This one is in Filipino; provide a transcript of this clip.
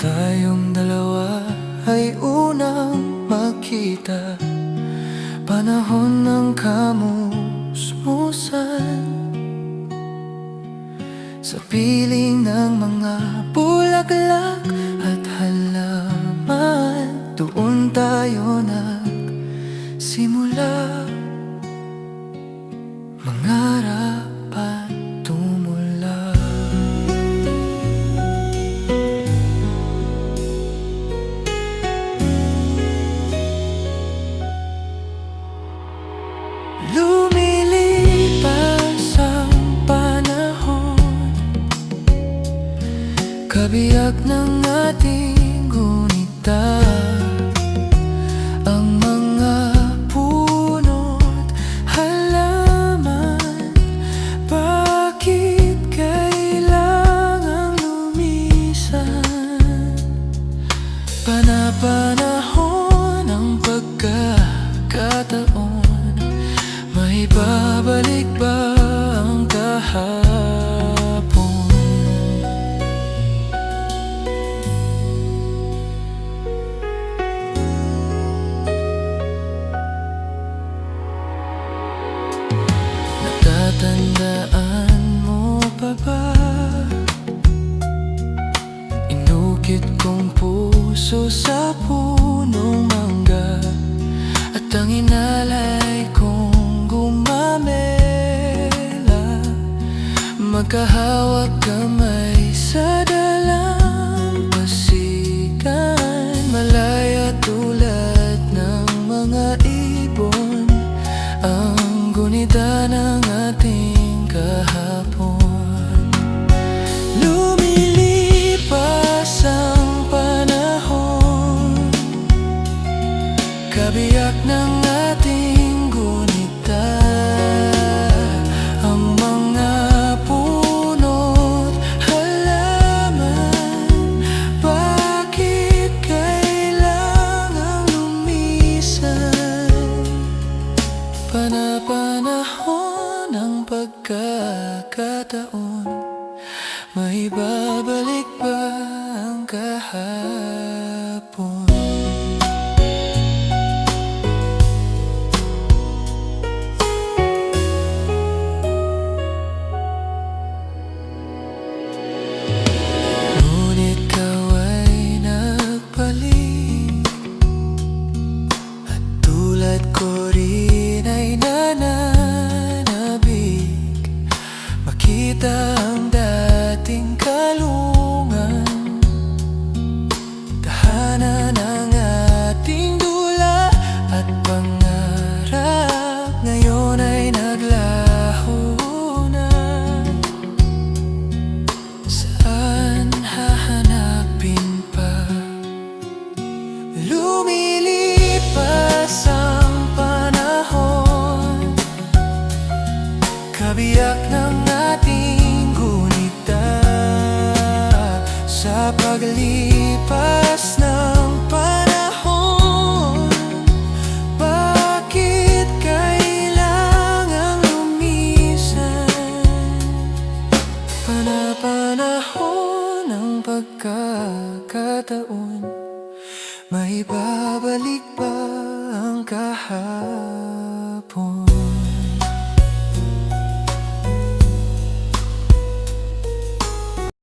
tayong dalawa ay unang magkita, panahon ng kamusmusan, sa piling ng mga bulaklak at halaman. Doon tayo nagsimula, mangarap at tumula. Lumilipas ang panahon, kabiyak ng ating gunita. Ang mga puno't halaman, bakit kailangang lumisan? Panapanahon ng pagkakataon, may babalik ba ang kahapon? Natatandaan mo pa ba? Inukit kong puso sa punong mangga, at ang inalay kong gumamela, magkahawak kamay sa dalampasigan. Malaya tulad ng mga ibon, ang gunita ng ating kahapon. Lumilipas ang panahon, kabiyak ng ating gunita. Ang mga puno't halaman, bakit kailangang lumisan? Panapanahon ng pagkakataon, may babalik ba ang kahapon? Ngunit ikaw ay nagpaling, at tulad ko rin ay nananabik, makita ang dating kalungan, tahanan ng ating dula at pangarap. Ngayon ay naglaho na, saan hahanapin pa? Lumilipas ang panahon, kabiyak ng ating gunita. Sa paglipas ng panahon, bakit kailangang lumisan? Panapanahon ng pagkakataon, may babalik ba ang kahapon?